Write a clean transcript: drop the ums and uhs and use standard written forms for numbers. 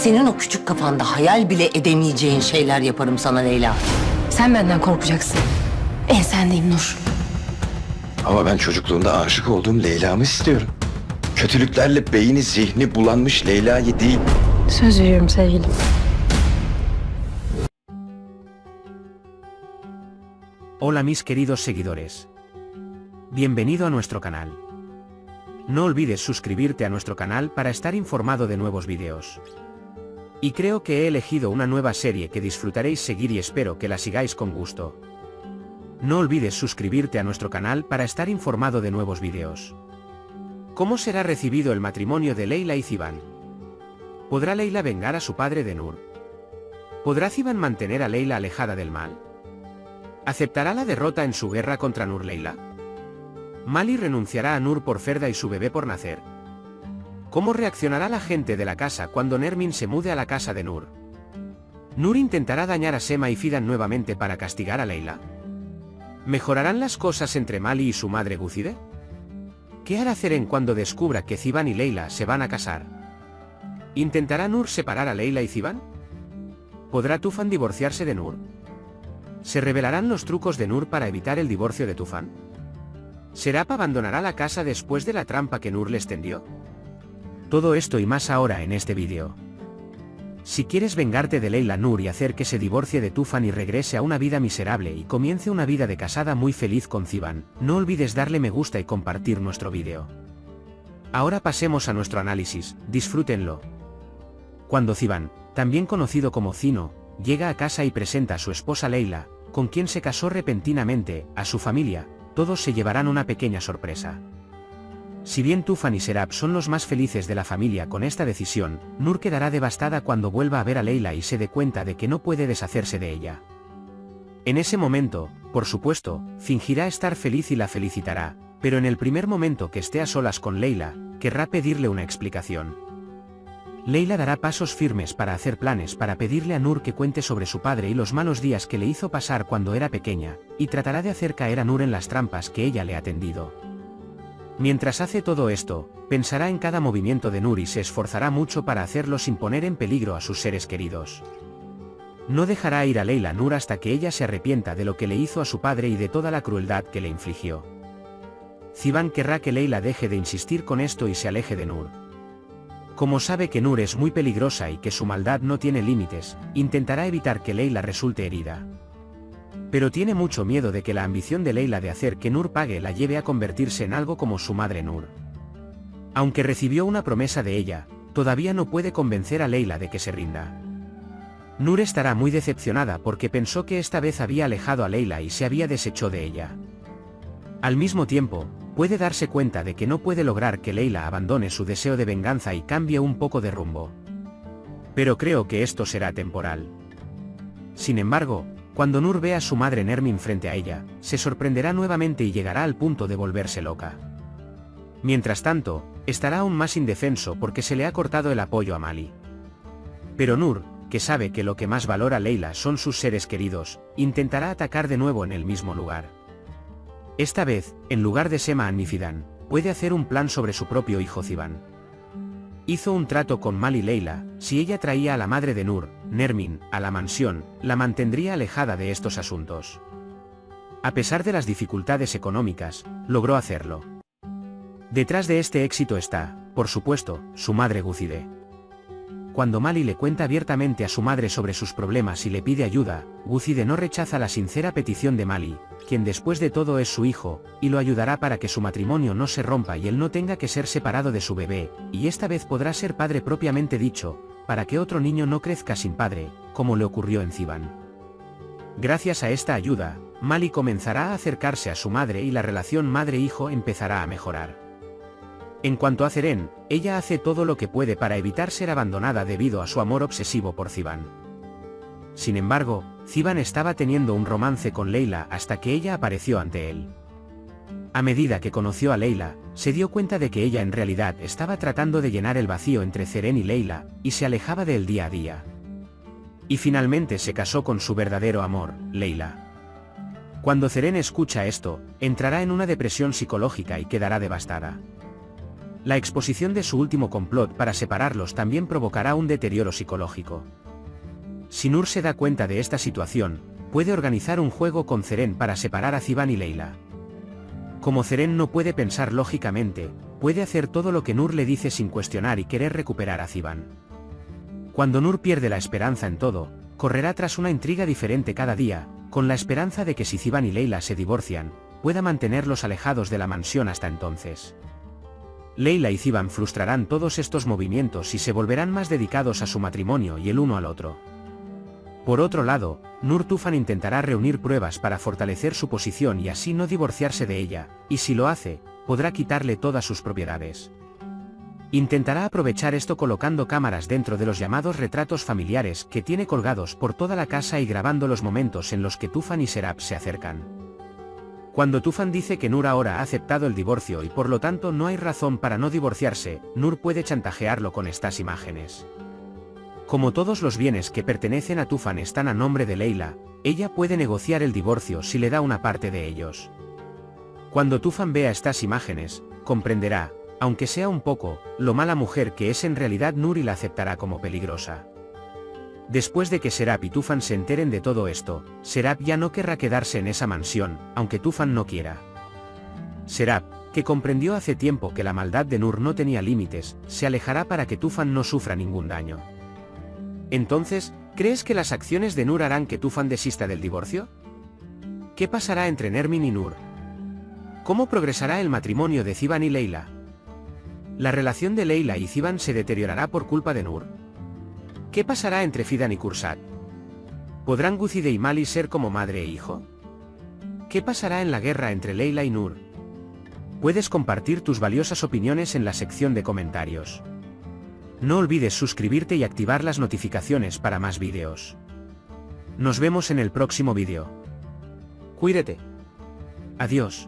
Senin o küçük kafanda hayal bile edemeyeceğin şeyler yaparım sana Leyla. Sen benden korkacaksın. Ensendeyim Nur. Ama ben çocukluğumda aşık olduğum Leyla'mı istiyorum. Kötülüklerle beyni zihni bulanmış Leyla'yı değil. Söz veriyorum sevgilim. Hola mis queridos seguidores. Bienvenido a nuestro canal. No olvides suscribirte a nuestro canal para estar informado de nuevos vídeos. Y creo que he elegido una nueva serie que disfrutaréis seguir y espero que la sigáis con gusto. No olvides suscribirte a nuestro canal para estar informado de nuevos vídeos. ¿Cómo será recibido el matrimonio de Leyla y Ziban? ¿Podrá Leyla vengar a su padre de Nur? ¿Podrá Ziban mantener a Leyla alejada del mal? ¿Aceptará la derrota en su guerra contra Nur Leyla? ¿Mali renunciará a Nur por Ferda y su bebé por nacer? ¿Cómo reaccionará la gente de la casa cuando Nermin se mude a la casa de Nur? ¿Nur intentará dañar a Sema y Fidan nuevamente para castigar a Leyla? ¿Mejorarán las cosas entre Mali y su madre Gúcide? ¿Qué hará Zeren cuando descubra que Ziban y Leyla se van a casar? ¿Intentará Nur separar a Leyla y Ziban? ¿Podrá Tufan divorciarse de Nur? ¿Se revelarán los trucos de Nur para evitar el divorcio de Tufan? ¿Serap abandonará la casa después de la trampa que Nur les tendió? Todo esto y más ahora en este vídeo. Si quieres vengarte de Leyla Nur y hacer que se divorcie de Tufan y regrese a una vida miserable y comience una vida de casada muy feliz con Ziban, no olvides darle me gusta y compartir nuestro vídeo. Ahora pasemos a nuestro análisis, disfrútenlo. Cuando Ziban, también conocido como Zino, llega a casa y presenta a su esposa Leyla, con quien se casó repentinamente, a su familia, todos se llevarán una pequeña sorpresa. Si bien Tufan y Serap son los más felices de la familia con esta decisión, Nur quedará devastada cuando vuelva a ver a Leyla y se dé cuenta de que no puede deshacerse de ella. En ese momento, por supuesto, fingirá estar feliz y la felicitará, pero en el primer momento que esté a solas con Leyla, querrá pedirle una explicación. Leyla dará pasos firmes para hacer planes para pedirle a Nur que cuente sobre su padre y los malos días que le hizo pasar cuando era pequeña, y tratará de hacer caer a Nur en las trampas que ella le ha tendido. Mientras hace todo esto, pensará en cada movimiento de Nur y se esforzará mucho para hacerlo sin poner en peligro a sus seres queridos. No dejará ir a Leyla Nur hasta que ella se arrepienta de lo que le hizo a su padre y de toda la crueldad que le infligió. Ziban querrá que Leyla deje de insistir con esto y se aleje de Nur. Como sabe que Nur es muy peligrosa y que su maldad no tiene límites, intentará evitar que Leyla resulte herida. Pero tiene mucho miedo de que la ambición de Leyla de hacer que Nur pague la lleve a convertirse en algo como su madre Nur. Aunque recibió una promesa de ella, todavía no puede convencer a Leyla de que se rinda. Nur estará muy decepcionada porque pensó que esta vez había alejado a Leyla y se había deshecho de ella. Al mismo tiempo, puede darse cuenta de que no puede lograr que Leyla abandone su deseo de venganza y cambie un poco de rumbo. Pero creo que esto será temporal. Sin embargo, cuando Nur vea a su madre Nermin frente a ella, se sorprenderá nuevamente y llegará al punto de volverse loca. Mientras tanto, estará aún más indefenso porque se le ha cortado el apoyo a Mali. Pero Nur, que sabe que lo que más valora a Leyla son sus seres queridos, intentará atacar de nuevo en el mismo lugar. Esta vez, en lugar de Sema y Fidan, puede hacer un plan sobre su propio hijo Ziban. Hizo un trato con Mali y Leyla: si ella traía a la madre de Nur, Nermin, a la mansión, la mantendría alejada de estos asuntos. A pesar de las dificultades económicas, logró hacerlo. Detrás de este éxito está, por supuesto, su madre Gúcide. Cuando Mali le cuenta abiertamente a su madre sobre sus problemas y le pide ayuda, Gúcide no rechaza la sincera petición de Mali, quien después de todo es su hijo, y lo ayudará para que su matrimonio no se rompa y él no tenga que ser separado de su bebé, y esta vez podrá ser padre propiamente dicho, para que otro niño no crezca sin padre, como le ocurrió en Ziban. Gracias a esta ayuda, Mali comenzará a acercarse a su madre y la relación madre-hijo empezará a mejorar. En cuanto a Zeren, ella hace todo lo que puede para evitar ser abandonada debido a su amor obsesivo por Ziban. Sin embargo, Ziban estaba teniendo un romance con Leyla hasta que ella apareció ante él. A medida que conoció a Leyla, se dio cuenta de que ella en realidad estaba tratando de llenar el vacío entre Zeren y Leyla, y se alejaba de él día a día. Y finalmente se casó con su verdadero amor, Leyla. Cuando Zeren escucha esto, entrará en una depresión psicológica y quedará devastada. La exposición de su último complot para separarlos también provocará un deterioro psicológico. Si Nur se da cuenta de esta situación, puede organizar un juego con Zeren para separar a Ziban y Leila. Como Zeren no puede pensar lógicamente, puede hacer todo lo que Nur le dice sin cuestionar y querer recuperar a Ziban. Cuando Nur pierde la esperanza en todo, correrá tras una intriga diferente cada día, con la esperanza de que si Ziban y Leila se divorcian, pueda mantenerlos alejados de la mansión hasta entonces. Leila y Ziban frustrarán todos estos movimientos y se volverán más dedicados a su matrimonio y el uno al otro. Por otro lado, Nur Tufan intentará reunir pruebas para fortalecer su posición y así no divorciarse de ella, y si lo hace, podrá quitarle todas sus propiedades. Intentará aprovechar esto colocando cámaras dentro de los llamados retratos familiares que tiene colgados por toda la casa y grabando los momentos en los que Tufan y Serap se acercan. Cuando Tufan dice que Nur ahora ha aceptado el divorcio y por lo tanto no hay razón para no divorciarse, Nur puede chantajearlo con estas imágenes. Como todos los bienes que pertenecen a Tufan están a nombre de Leila, ella puede negociar el divorcio si le da una parte de ellos. Cuando Tufan vea estas imágenes, comprenderá, aunque sea un poco, lo mala mujer que es en realidad Nur y la aceptará como peligrosa. Después de que Serap y Tufan se enteren de todo esto, Serap ya no querrá quedarse en esa mansión, aunque Tufan no quiera. Serap, que comprendió hace tiempo que la maldad de Nur no tenía límites, se alejará para que Tufan no sufra ningún daño. Entonces, ¿crees que las acciones de Nur harán que Tufan desista del divorcio? ¿Qué pasará entre Nermin y Nur? ¿Cómo progresará el matrimonio de Ziban y Leila? ¿La relación de Leila y Ziban se deteriorará por culpa de Nur? ¿Qué pasará entre Fidan y Kursat? ¿Podrán Güzide y Mali ser como madre e hijo? ¿Qué pasará en la guerra entre Leila y Nur? Puedes compartir tus valiosas opiniones en la sección de comentarios. No olvides suscribirte y activar las notificaciones para más vídeos. Nos vemos en el próximo vídeo. Cuídate. Adiós.